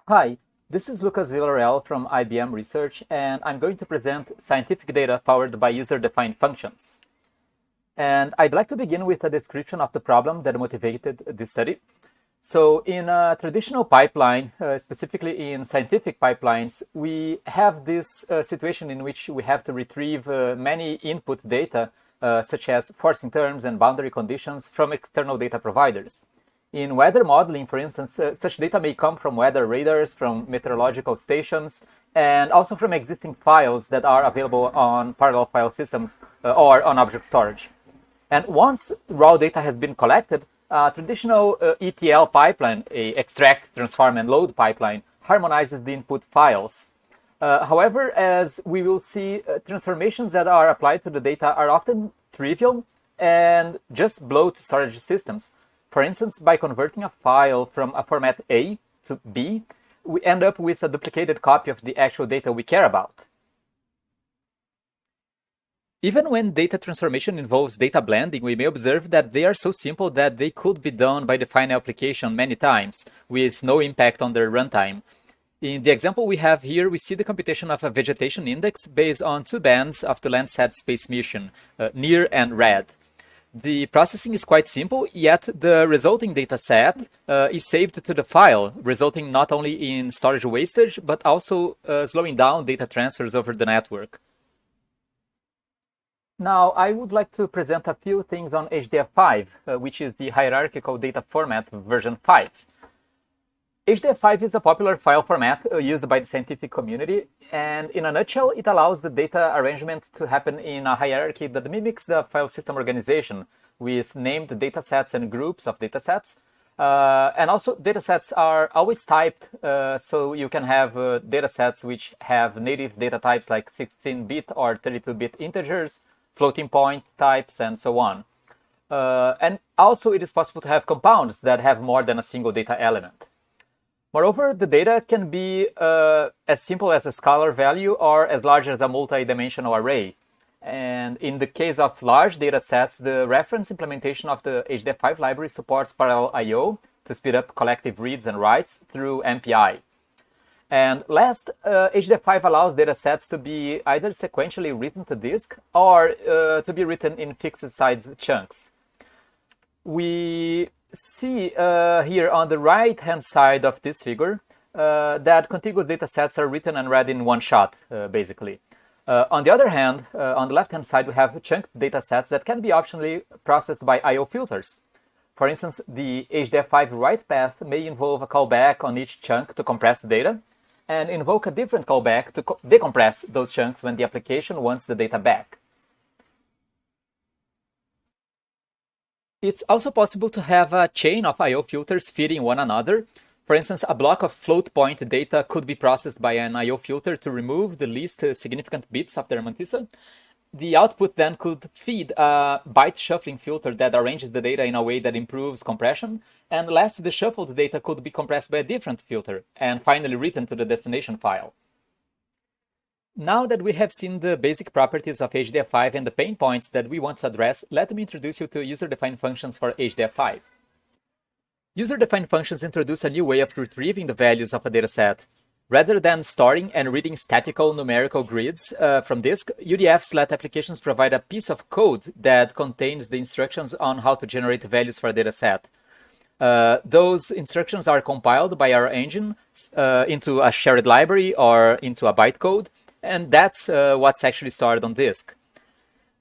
Hi, this is Lucas Villarreal from IBM Research, and I'm going to present scientific data powered by user-defined functions. And I'd like to begin with a description of the problem that motivated this study. So in a traditional pipeline, specifically in scientific pipelines, we have this situation in which we have to retrieve many input data, such as forcing terms and boundary conditions from external data providers. In weather modeling, for instance, such data may come from weather radars, from meteorological stations, and also from existing files that are available on parallel file systems or on object storage. And once raw data has been collected, a traditional ETL pipeline, a extract, transform, and load pipeline, harmonizes the input files. However, as we will see, transformations that are applied to the data are often trivial and just bloat storage systems. For instance, by converting a file from a format A to B, we end up with a duplicated copy of the actual data we care about. Even when data transformation involves data blending, we may observe that they are so simple that they could be done by the final application many times, with no impact on their runtime. In the example we have here, we see the computation of a vegetation index based on two bands of the Landsat space mission, near and red. The processing is quite simple, yet the resulting data set is saved to the file, resulting not only in storage wastage, but also slowing down data transfers over the network. Now, I would like to present a few things on HDF5, which is the hierarchical data format version 5. HDF5 is a popular file format used by the scientific community, and in a nutshell, it allows the data arrangement to happen in a hierarchy that mimics the file system organization, with named datasets and groups of datasets. And also, datasets are always typed, so you can have datasets which have native data types like 16-bit or 32-bit integers, floating point types, and so on. And also, it is possible to have compounds that have more than a single data element. Moreover, the data can be as simple as a scalar value or as large as a multi-dimensional array. And in the case of large data sets, the reference implementation of the HDF5 library supports parallel I/O to speed up collective reads and writes through MPI. And last, HDF5 allows data sets to be either sequentially written to disk or to be written in fixed size chunks. We see here on the right-hand side of this figure that contiguous data sets are written and read in one shot, basically. On the other hand, on the left-hand side, we have chunked data sets that can be optionally processed by I/O filters. For instance, the HDF5 write path may involve a callback on each chunk to compress the data, and invoke a different callback to decompress those chunks when the application wants the data back. It's also possible to have a chain of I/O filters feeding one another. For instance, a block of float point data could be processed by an I/O filter to remove the least significant bits of their mantissa. The output then could feed a byte shuffling filter that arranges the data in a way that improves compression. And last, the shuffled data could be compressed by a different filter and finally written to the destination file. Now that we have seen the basic properties of HDF5 and the pain points that we want to address, let me introduce you to user-defined functions for HDF5. User-defined functions introduce a new way of retrieving the values of a dataset. Rather than storing and reading statical numerical grids from disk, UDFs let applications provide a piece of code that contains the instructions on how to generate values for a dataset. Those instructions are compiled by our engine into a shared library or into a bytecode, and that's what's actually stored on disk.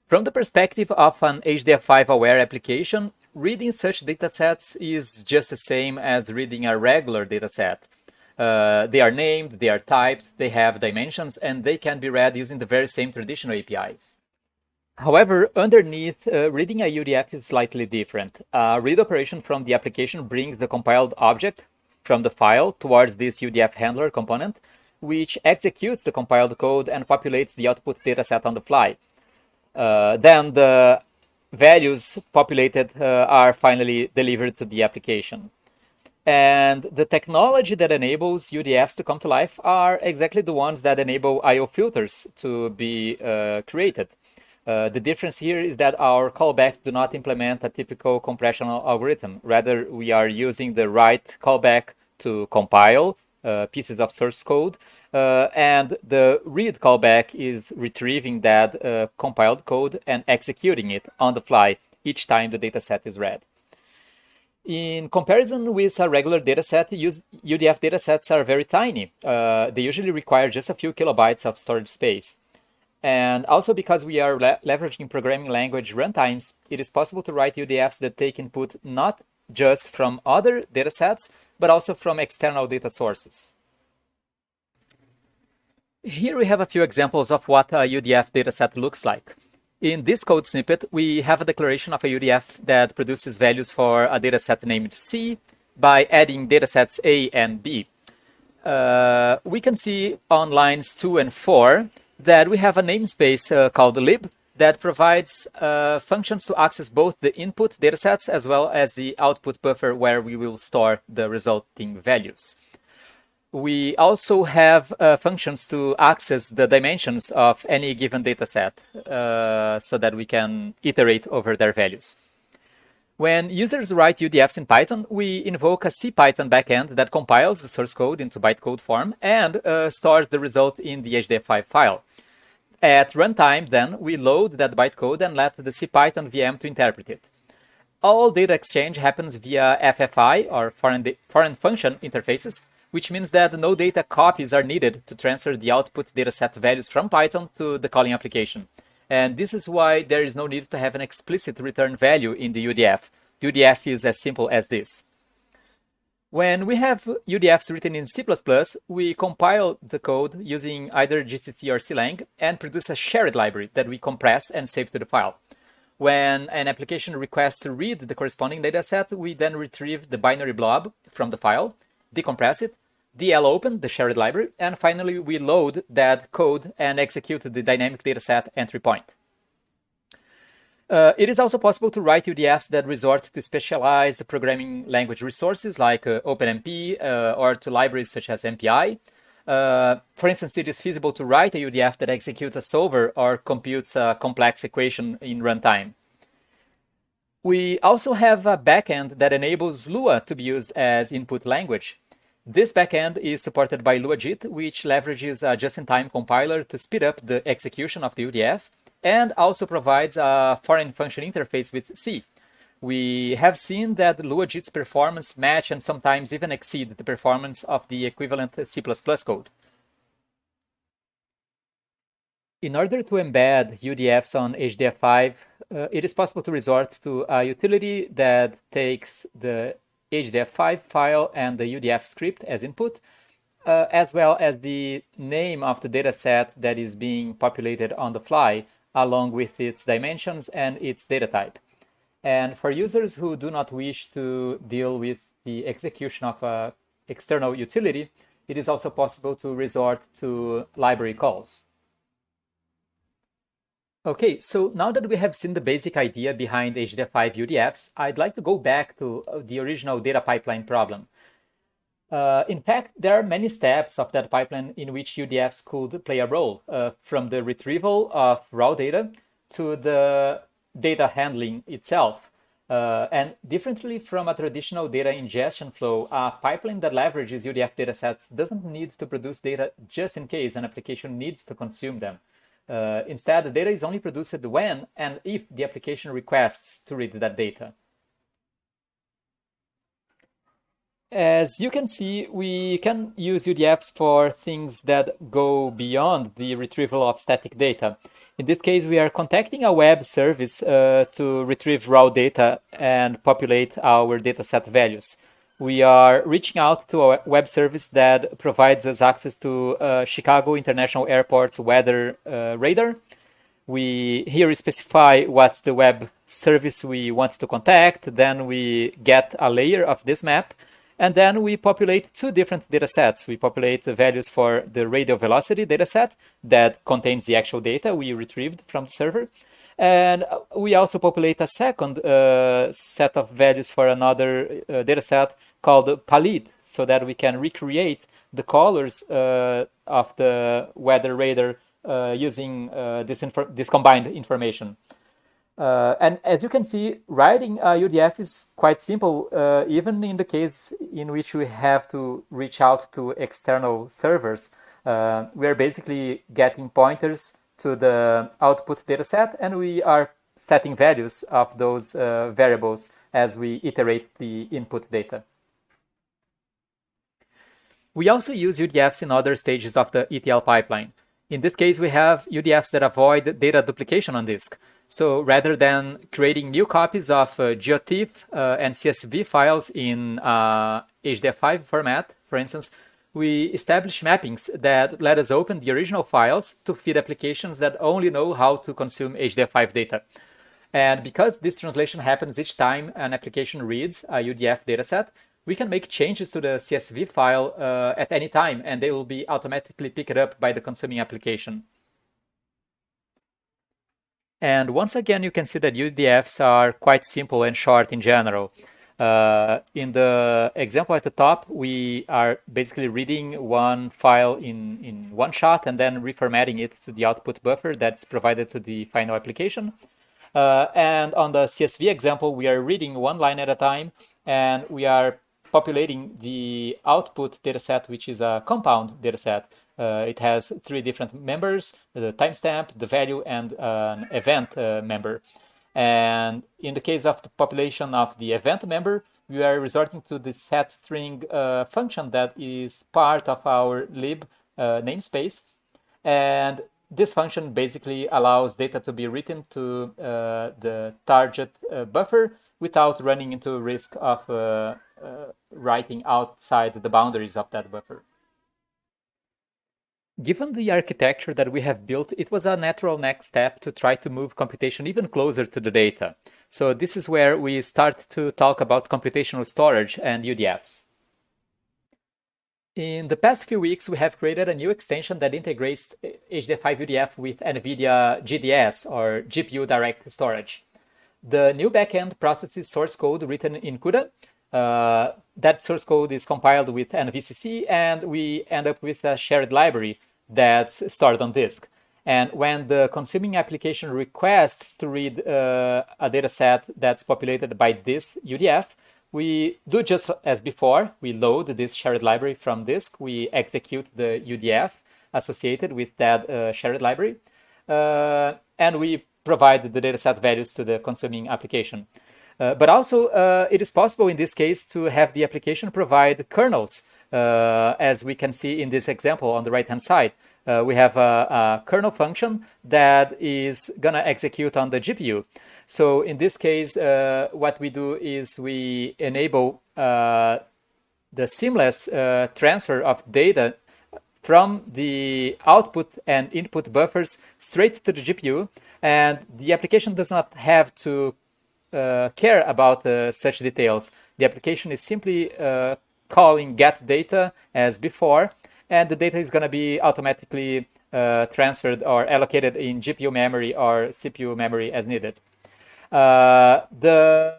From the perspective of an HDF5-aware application, reading such datasets is just the same as reading a regular dataset. They are named, they are typed, they have dimensions, and they can be read using the very same traditional APIs. However, underneath, reading a UDF is slightly different. A read operation from the application brings the compiled object from the file towards this UDF handler component, which executes the compiled code and populates the output dataset on the fly. Then the values populated are finally delivered to the application. And the technology that enables UDFs to come to life are exactly the ones that enable I/O filters to be created. The difference here is that our callbacks do not implement a typical compression algorithm. Rather, we are using the write callback to compile pieces of source code, and the read callback is retrieving that compiled code and executing it on the fly each time the dataset is read. In comparison with a regular dataset, UDF datasets are very tiny. They usually require just a few kilobytes of storage space. And also because we are leveraging programming language runtimes, it is possible to write UDFs that take input not just from other datasets, but also from external data sources. Here we have a few examples of what a UDF dataset looks like. In this code snippet, we have a declaration of a UDF that produces values for a dataset named C by adding datasets A and B. We can see on lines 2 and 4 that we have a namespace called lib that provides functions to access both the input datasets as well as the output buffer where we will store the resulting values. We also have functions to access the dimensions of any given dataset so that we can iterate over their values. When users write UDFs in Python, we invoke a CPython backend that compiles the source code into bytecode form and stores the result in the HDF5 file. At runtime, then, we load that bytecode and let the CPython VM to interpret it. All data exchange happens via FFI, or foreign function interfaces, which means that no data copies are needed to transfer the output dataset values from Python to the calling application. And this is why there is no need to have an explicit return value in the UDF. The UDF is as simple as this. When we have UDFs written in C++, we compile the code using either GCC or CLang and produce a shared library that we compress and save to the file. When an application requests to read the corresponding dataset, we then retrieve the binary blob from the file, decompress it, DLopen the shared library, and finally we load that code and execute the dynamic dataset entry point. It is also possible to write UDFs that resort to specialized programming language resources like OpenMP or to libraries such as MPI. For instance, it is feasible to write a UDF that executes a solver or computes a complex equation in runtime. We also have a backend that enables Lua to be used as input language. This backend is supported by LuaJIT, which leverages a just-in-time compiler to speed up the execution of the UDF, and also provides a foreign function interface with C. We have seen that LuaJIT's performance match and sometimes even exceed the performance of the equivalent C++ code. In order to embed UDFs on HDF5, it is possible to resort to a utility that takes the HDF5 file and the UDF script as input, as well as the name of the dataset that is being populated on the fly, along with its dimensions and its data type. And for users who do not wish to deal with the execution of an external utility, it is also possible to resort to library calls. Okay, so now that we have seen the basic idea behind HDF5 UDFs, I'd like to go back to the original data pipeline problem. In fact, there are many steps of that pipeline in which UDFs could play a role, from the retrieval of raw data to the data handling itself. And differently from a traditional data ingestion flow, a pipeline that leverages UDF datasets doesn't need to produce data just in case an application needs to consume them. Instead, the data is only produced when and if the application requests to read that data. As you can see, we can use UDFs for things that go beyond the retrieval of static data. In this case, we are contacting a web service to retrieve raw data and populate our dataset values. We are reaching out to a web service that provides us access to Chicago International Airport's weather radar. We here specify what's the web service we want to contact. Then we get a layer of this map. And then we populate two different datasets. We populate the values for the radial velocity dataset that contains the actual data we retrieved from the server. And we also populate a second set of values for another dataset called palid, so that we can recreate the colors of the weather radar using this combined information. And as you can see, writing a UDF is quite simple, even in the case in which we have to reach out to external servers. We are basically getting pointers to the output dataset, and we are setting values of those variables as we iterate the input data. We also use UDFs in other stages of the ETL pipeline. In this case, we have UDFs that avoid data duplication on disk. So rather than creating new copies of Jotif and CSV files in HDF5 format, for instance, we establish mappings that let us open the original files to feed applications that only know how to consume HDF5 data. And because this translation happens each time an application reads a UDF dataset, we can make changes to the CSV file at any time, and they will be automatically picked up by the consuming application. And once again, you can see that UDFs are quite simple and short in general. In the example at the top, we are basically reading one file in one shot and then reformatting it to the output buffer that's provided to the final application. And on the CSV example, we are reading one line at a time, and we are populating the output dataset, which is a compound dataset. It has three different members: the timestamp, the value, and an event member. And in the case of the population of the event member, we are resorting to the setString function that is part of our lib namespace. And this function basically allows data to be written to the target buffer without running into risk of writing outside the boundaries of that buffer. Given the architecture that we have built, it was a natural next step to try to move computation even closer to the data. So this is where we start to talk about computational storage and UDFs. In the past few weeks, we have created a new extension that integrates HDF5 UDF with NVIDIA GDS, or GPU Direct Storage. The new backend processes source code written in CUDA. That source code is compiled with NVCC, and we end up with a shared library that's stored on disk. And when the consuming application requests to read a dataset that's populated by this UDF, we do just as before. We load this shared library from disk. We execute the UDF associated with that shared library. And we provide the dataset values to the consuming application. But also, it is possible in this case to have the application provide kernels, as we can see in this example on the right-hand side. We have a kernel function that is going to execute on the GPU. So in this case, what we do is we enable the seamless transfer of data from the output and input buffers straight to the GPU. And the application does not have to care about such details. The application is simply calling get data as before, and the data is going to be automatically transferred or allocated in GPU memory or CPU memory as needed. The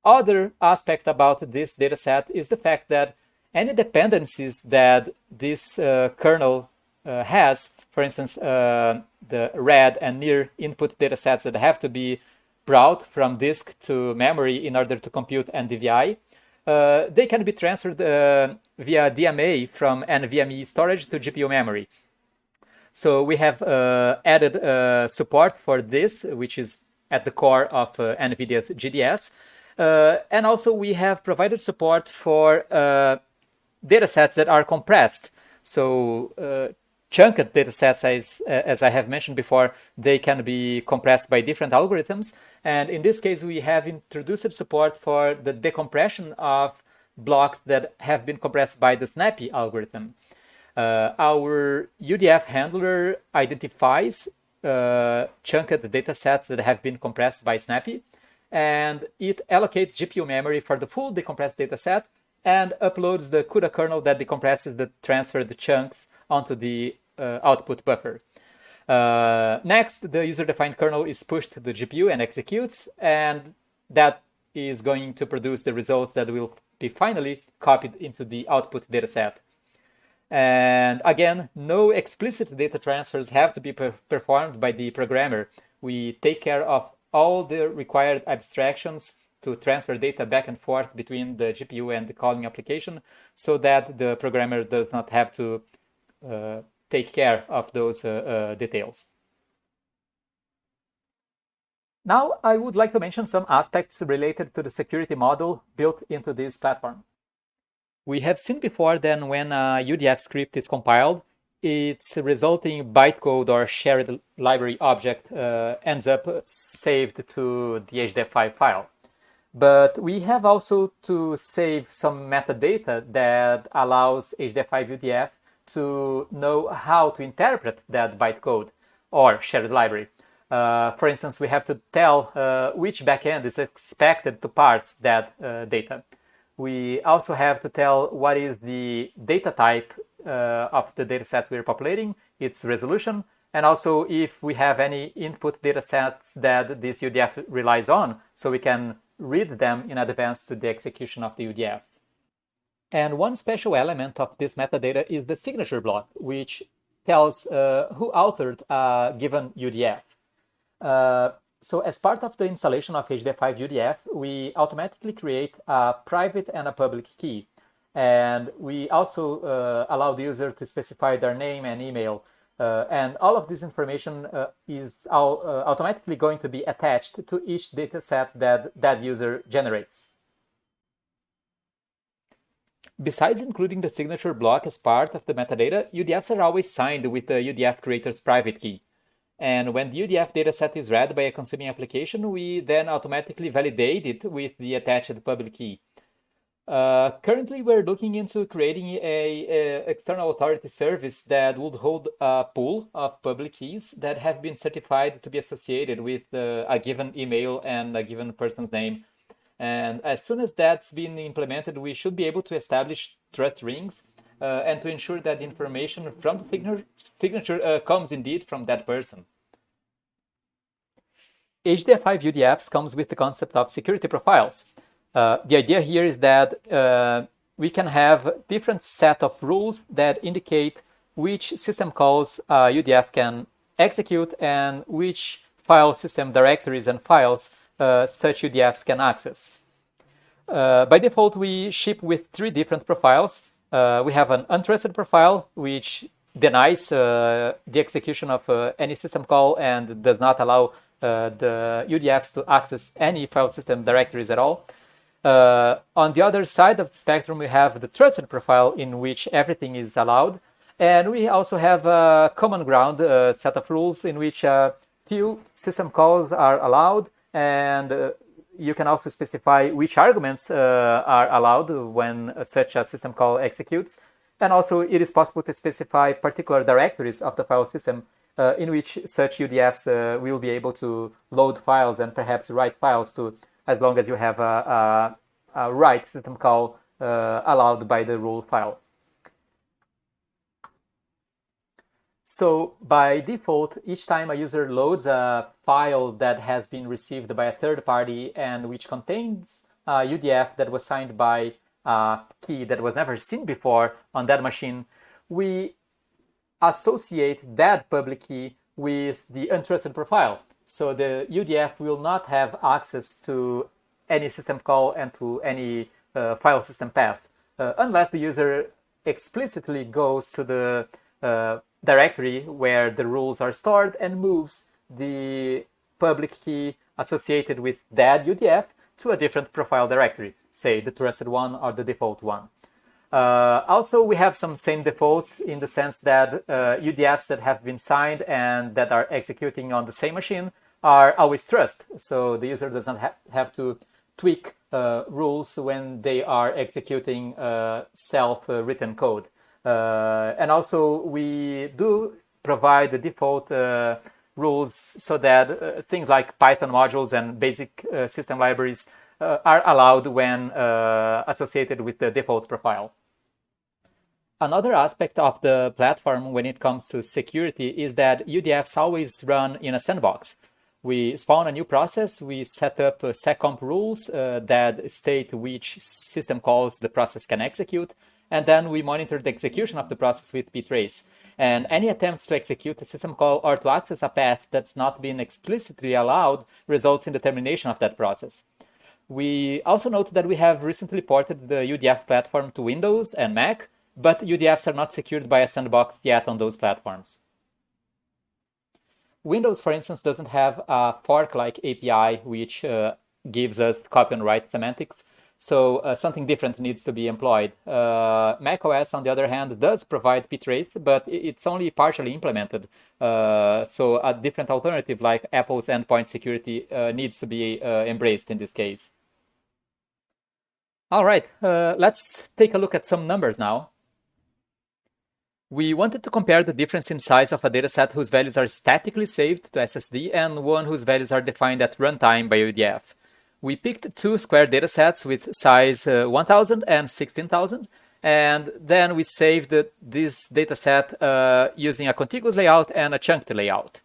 other aspect about this dataset is the fact that any dependencies that this kernel has, for instance, the read and near input datasets that have to be brought from disk to memory in order to compute NDVI, they can be transferred via DMA from NVMe storage to GPU memory. So we have added support for this, which is at the core of NVIDIA's GDS. And also we have provided support for datasets that are compressed. So chunked datasets, as I have mentioned before, they can be compressed by different algorithms. And in this case, we have introduced support for the decompression of blocks that have been compressed by the Snappy algorithm. Our UDF handler identifies chunked datasets that have been compressed by Snappy, and it allocates GPU memory for the full decompressed dataset and uploads the CUDA kernel that decompresses the transferred chunks onto the output buffer. Next, the user-defined kernel is pushed to the GPU and executes, and that is going to produce the results that will be finally copied into the output dataset. And again, no explicit data transfers have to be performed by the programmer. We take care of all the required abstractions to transfer data back and forth between the GPU and the calling application so that the programmer does not have to take care of those details. Now, I would like to mention some aspects related to the security model built into this platform. We have seen before that when a UDF script is compiled, its resulting bytecode or shared library object ends up saved to the HDF5 file. But we have also to save some metadata that allows HDF5 UDF to know how to interpret that bytecode or shared library. For instance, we have to tell which backend is expected to parse that data. We also have to tell what is the data type of the dataset we're populating, its resolution, and also if we have any input datasets that this UDF relies on, so we can read them in advance to the execution of the UDF. And one special element of this metadata is the signature block, which tells who authored a given UDF. So as part of the installation of HDF5 UDF, we automatically create a private and a public key. And we also allow the user to specify their name and email. And all of this information is automatically going to be attached to each dataset that user generates. Besides including the signature block as part of the metadata, UDFs are always signed with the UDF creator's private key. And when the UDF dataset is read by a consuming application, we then automatically validate it with the attached public key. Currently, we're looking into creating a external authority service that would hold a pool of public keys that have been certified to be associated with a given email and a given person's name. And as soon as that's been implemented, we should be able to establish trust rings and to ensure that the information from the signature comes indeed from that person. HDF5 UDFs comes with the concept of security profiles. The idea here is that we can have different set of rules that indicate which system calls UDF can execute and which file system directories and files such UDFs can access. By default, we ship with 3 different profiles. We have an untrusted profile, which denies the execution of any system call and does not allow the UDFs to access any file system directories at all. On the other side of the spectrum, we have the trusted profile in which everything is allowed. And we also have a common ground set of rules in which few system calls are allowed. And you can also specify which arguments are allowed when such a system call executes. And also it is possible to specify particular directories of the file system in which such UDFs will be able to load files and perhaps write files to, as long as you have a write system call allowed by the rule file. So by default, each time a user loads a file that has been received by a third party and which contains a UDF that was signed by a key that was never seen before on that machine, we associate that public key with the untrusted profile. So the UDF will not have access to any system call and to any file system path unless the user explicitly goes to the directory where the rules are stored and moves the public key associated with that UDF to a different profile directory, say the trusted one or the default one. Also, we have some same defaults in the sense that UDFs that have been signed and that are executing on the same machine are always trust. So the user doesn't have to tweak rules when they are executing self-written code. And also, we do provide the default rules so that things like Python modules and basic system libraries are allowed when associated with the default profile. Another aspect of the platform when it comes to security is that UDFs always run in a sandbox. We spawn a new process, we set up seccomp rules that state which system calls the process can execute, and then we monitor the execution of the process with ptrace. And any attempts to execute a system call or to access a path that's not been explicitly allowed results in the termination of that process. We also note that we have recently ported the UDF platform to Windows and Mac, but UDFs are not secured by a sandbox yet on those platforms. Windows, for instance, doesn't have a fork-like API which gives us copy and write semantics, so something different needs to be employed. macOS, on the other hand, does provide ptrace, but it's only partially implemented. So a different alternative like Apple's endpoint security needs to be embraced in this case. All right, let's take a look at some numbers now. We wanted to compare the difference in size of a dataset whose values are statically saved to SSD and one whose values are defined at runtime by UDF. We picked two square datasets with size 1000 and 16,000, and then we saved this dataset using a contiguous layout and a chunked layout.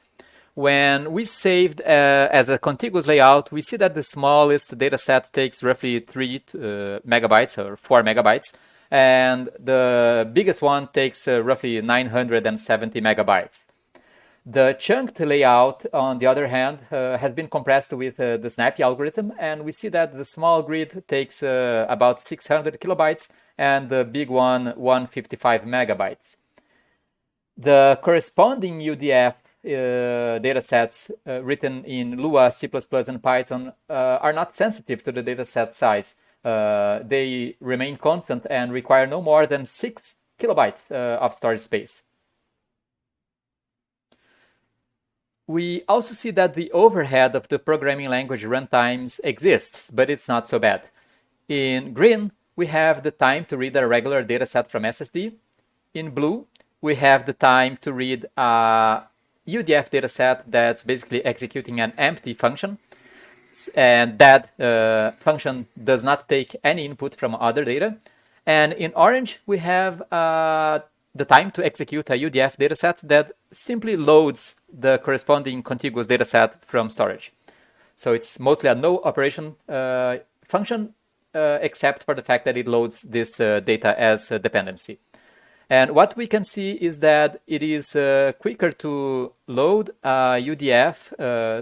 When we saved as a contiguous layout, we see that the smallest dataset takes roughly 3 megabytes or 4 megabytes, and the biggest one takes roughly 970 megabytes. The chunked layout, on the other hand, has been compressed with the Snappy algorithm, and we see that the small grid takes about 600 kilobytes and the big one 155 megabytes. The corresponding UDF datasets written in Lua, C++, and Python are not sensitive to the dataset size. They remain constant and require no more than 6 kilobytes of storage space. We also see that the overhead of the programming language runtimes exists, but it's not so bad. In green, we have the time to read a regular dataset from SSD. In blue, we have the time to read a UDF dataset that's basically executing an empty function, and that function does not take any input from other data. And in orange, we have the time to execute a UDF dataset that simply loads the corresponding contiguous dataset from storage. So it's mostly a no operation function, except for the fact that it loads this data as a dependency. And what we can see is that it is quicker to load a UDF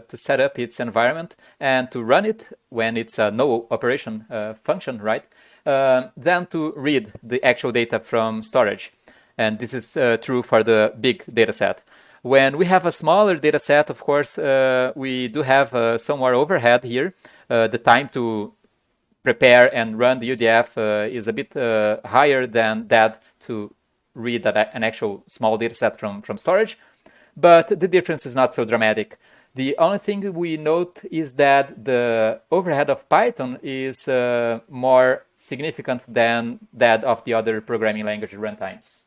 to set up its environment and to run it when it's a no operation function, right? Than to read the actual data from storage. And this is true for the big data set. When we have a smaller data set, of course, we do have some more overhead here. The time to prepare and run the UDF is a bit higher than that to read an actual small data set from storage. But the difference is not so dramatic. The only thing we note is that the overhead of Python is more significant than that of the other programming language runtimes.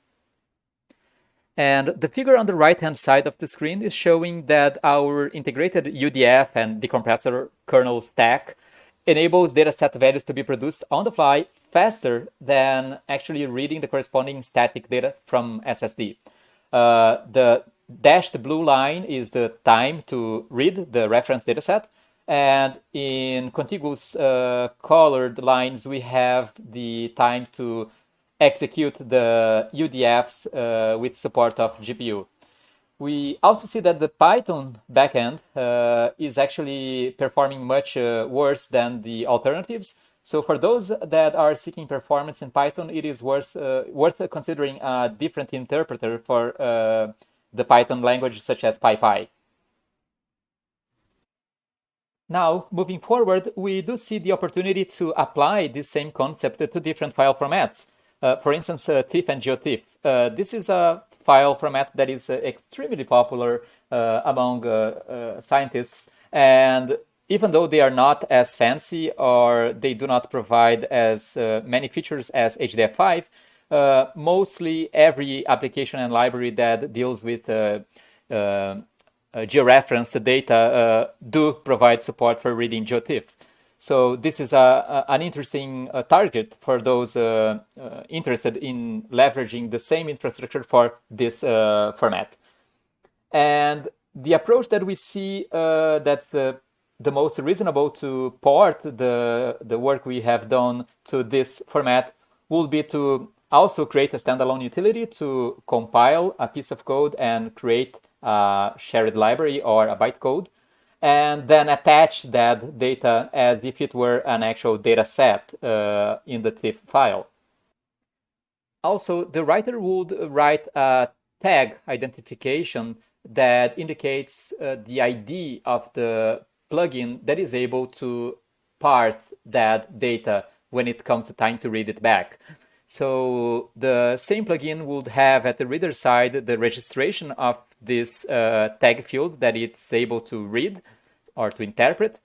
And the figure on the right-hand side of the screen is showing that our integrated UDF and decompressor kernel stack enables dataset values to be produced on the fly faster than actually reading the corresponding static data from SSD. The dashed blue line is the time to read the reference dataset, and in contiguous colored lines we have the time to execute the UDFs with support of GPU. We also see that the Python backend is actually performing much worse than the alternatives. So for those that are seeking performance in Python, it is worth considering a different interpreter for the Python language, such as PyPy. Now, moving forward, we do see the opportunity to apply this same concept to different file formats. For instance, TIFF and Jotif. This is a file format that is extremely popular among scientists, and even though they are not as fancy or they do not provide as many features as HDF5, mostly every application and library that deals with georeferenced data do provide support for reading Jotif. So this is an interesting target for those interested in leveraging the same infrastructure for this format. And the approach that we see that's the most reasonable to port the work we have done to this format would be to also create a standalone utility to compile a piece of code and create a shared library or a bytecode, and then attach that data as if it were an actual data set in the TIFF file. Also, the writer would write a tag identification that indicates the ID of the plugin that is able to parse that data when it comes to time to read it back. So the same plugin would have at the reader side the registration of this tag field that it's able to read or to interpret.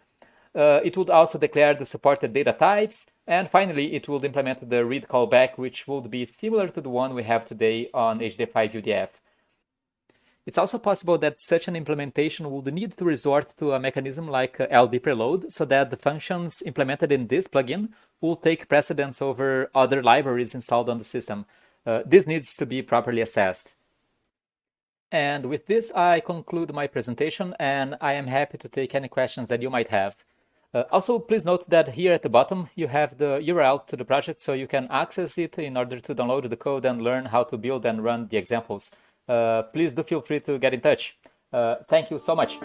It would also declare the supported data types, and finally it would implement the read callback, which would be similar to the one we have today on HDF5 UDF. It's also possible that such an implementation would need to resort to a mechanism like LD preload, so that the functions implemented in this plugin will take precedence over other libraries installed on the system. This needs to be properly assessed. And with this, I conclude my presentation, and I am happy to take any questions that you might have. Also, please note that here at the bottom, you have the URL to the project, so you can access it in order to download the code and learn how to build and run the examples. Please do feel free to get in touch. Thank you so much.